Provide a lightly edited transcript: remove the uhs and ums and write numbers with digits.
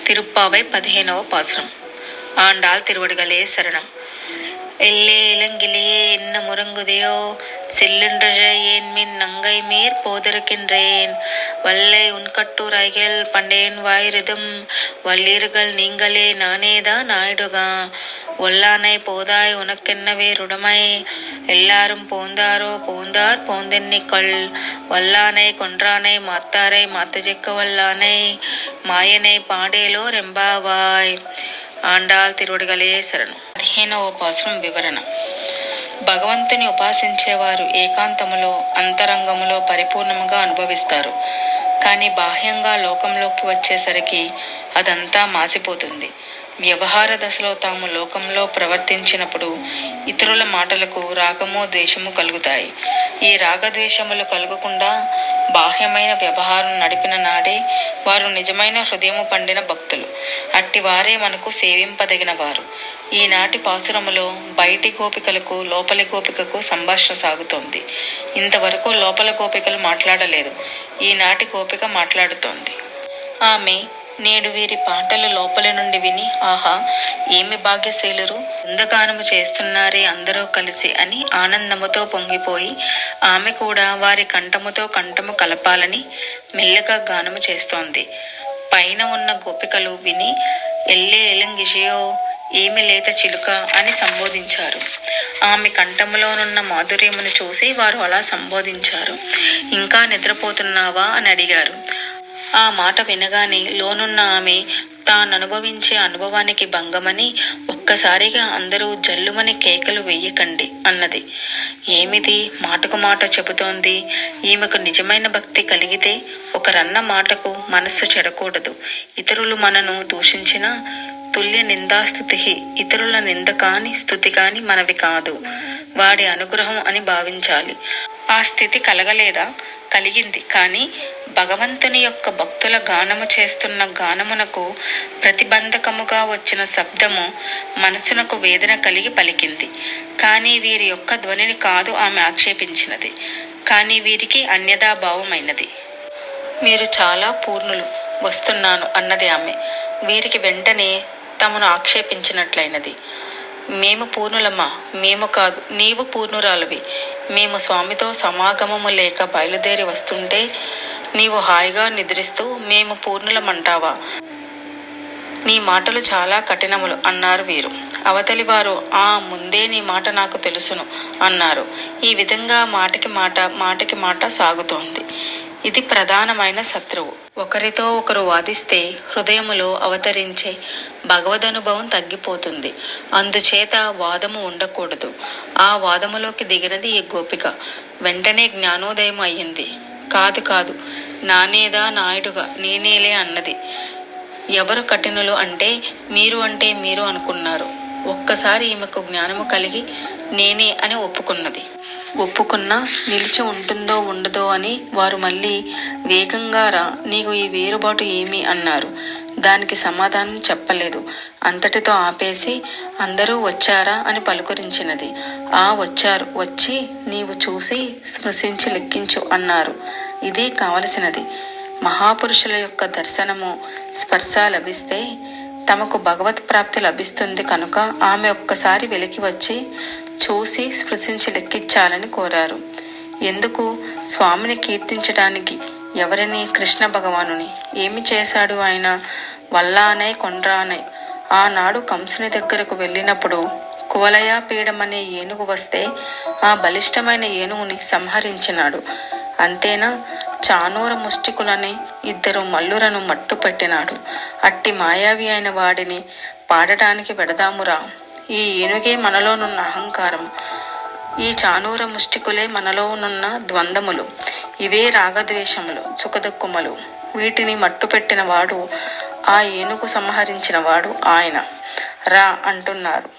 திருப்பாவை 15వ பாசுரம். ஆண்டாள் திருவடிகளே சரணம். எல்லே இளங்கிளியே என்ன முறங்குதையோ, செல்லுன்றழ ஏன்மின் நங்கை மேற் போதிருக்கின்றேன். வல்லை உன்கட்டுரைகள் பண்டேன் வாயிருதும், வல்லீர்கள் நீங்களே நானேதான் ஆயிடுகா. ஒல்லானை போதாய் உனக்கென்ன வேறுடைமை, எல்லாரும் போந்தாரோ போந்தார் போந்தென்னிக்கொள். வல்லானை கொன்றானை மாத்தாரை மாத்தஜிக்க வல்லானை, మాయనే పాడేలో రెంబావాయ్. ఆండాల్ తిరువడిగలే శరణం. 15వ పాసురం వివరణ. భగవంతుని ఉపాసించేవారు ఏకాంతములో అంతరంగములో పరిపూర్ణముగా అనుభవిస్తారు. కానీ బాహ్యంగా లోకంలోకి వచ్చేసరికి అదంతా మాసిపోతుంది. వ్యవహార దశలో తాము లోకంలో ప్రవర్తించినప్పుడు ఇతరుల మాటలకు రాగము ద్వేషము కలుగుతాయి. ఈ రాగద్వేషములు కలుగకుండా బాహ్యమైన వ్యవహారం నడిపిన నాడే వారు నిజమైన హృదయము పండిన భక్తులు. అట్టి వారే మనకు సేవింపదగిన వారు. ఈనాటి పాసురములో బయటి గోపికలకు లోపలి గోపికకు సంభాషణ సాగుతోంది. ఇంతవరకు లోపల గోపికలు మాట్లాడలేదు. ఈనాటి గోపిక మాట్లాడుతోంది. ఆమె నేడు వీరి పాటలు లోపలి నుండి విని, ఆహా ఏమి భాగ్యశీలురు, బృందగానము చేస్తున్నారే అందరూ కలిసి అని ఆనందముతో పొంగిపోయి, ఆమె కూడా వారి కంఠముతో కంఠము కలపాలని మెల్లగా గానము చేస్తోంది. పైన ఉన్న గోపికలు విని ఎల్లే ఎలంగిషియో, ఏమి లేత చిలుక అని సంబోధించారు. ఆమె కంఠములోనున్న మాధుర్యమును చూసి వారు అలా సంబోధించారు. ఇంకా నిద్రపోతున్నావా అని అడిగారు. ఆ మాట వినగానే లోనున్న ఆమె తాననుభవించే అనుభవానికి భంగమని ఒక్కసారిగా అందరూ జల్లుమని కేకలు వెయ్యకండి అన్నది. ఏమిది మాటకు మాట చెబుతోంది? ఈమెకు నిజమైన భక్తి కలిగితే ఒకరన్న మాటకు మనస్సు చెడకూడదు. ఇతరులు మనను దూషించినా తుల్య నిందాస్తుతి, ఇతరుల నింద కాని స్తుతి కాని మనవి కాదు, వాడి అనుగ్రహం అని భావించాలి. ఆ స్థితి కలగలేదా? కలిగింది. కానీ భగవంతుని యొక్క భక్తుల గానము చేస్తున్న గానమునకు ప్రతిబంధకముగా వచ్చిన శబ్దము మనసునకు వేదన కలిగి పలికింది. కానీ వీరి యొక్క ధ్వనిని కాదు ఆమె ఆక్షేపించినది, కానీ వీరికి అన్యదా భావమైనది. మీరు చాలా పూర్ణులు, వస్తున్నాను అన్నది ఆమె. వీరికి వెంటనే తమను ఆక్షేపించినట్లయినది. మేము పూర్ణులమ్మా, మేము కాదు, నీవు పూర్ణురాలువి. మేము స్వామితో సమాగమము లేక బయలుదేరి వస్తుంటే నీవు హాయిగా నిద్రిస్తూ మేము పూర్ణులమంటావా? నీ మాటలు చాలా కఠినములు అన్నారు వీరు. అవతలి వారు ముందే నీ మాట నాకు తెలుసును అన్నారు. ఈ విధంగా మాటకి మాట సాగుతోంది. ఇది ప్రధానమైన శత్రువు. ఒకరితో ఒకరు వాదిస్తే హృదయములో అవతరించే భగవదనుభవం తగ్గిపోతుంది. అందుచేత వాదము ఉండకూడదు. ఆ వాదములోకి దిగినది ఈ గోపిక. వెంటనే జ్ఞానోదయం అయ్యింది. కాదు, నానేదా నాయుడుగా నేనేలే అన్నది. ఎవరు కఠినులు అంటే మీరు అనుకున్నారు. ఒక్కసారి ఈమెకు జ్ఞానము కలిగి నేనే అని ఒప్పుకున్నా నిలిచి ఉంటుందో ఉండదో అని వారు మళ్ళీ వేగంగా రా, నీకు ఈ వేరుబాటు ఏమి అన్నారు. దానికి సమాధానం చెప్పలేదు. అంతటితో ఆపేసి అందరూ వచ్చారా అని పలుకరించినది. వచ్చారు, వచ్చి నీవు చూసి స్పృశించి లెక్కించు అన్నారు. ఇదే కావలసినది. మహాపురుషుల యొక్క దర్శనము స్పర్శ లభిస్తే తమకు భగవత్ ప్రాప్తి లభిస్తుంది. కనుక ఆమె ఒక్కసారి వెలికి వచ్చి చూసి స్పృశించి లెక్కించాలని కోరారు. ఎందుకు? స్వామిని కీర్తించడానికి. ఎవరిని? కృష్ణ భగవానుని. ఏమి చేశాడు ఆయన? వల్లానై కొండ్రానై. ఆనాడు కంసుని దగ్గరకు వెళ్ళినప్పుడు కువలయాపీడమనే ఏనుగు వస్తే ఆ బలిష్టమైన ఏనుగుని సంహరించినాడు. అంతేనా? చానూర ముష్టికులని 2 మల్లులను మట్టు పెట్టినాడు. అట్టి మాయావి అయిన వాడిని పాడటానికి వెడదామురా. ఈ ఏనుగే మనలోనున్న అహంకారం, ఈ చానూర ముష్టికులే మనలోనున్న ద్వంద్వములు. ఇవే రాగద్వేషములు, సుఖదుఖములు. వీటిని మట్టుపెట్టిన వాడు, ఆ ఏనుగు సంహరించిన వాడు ఆయన. రా అంటున్నారు.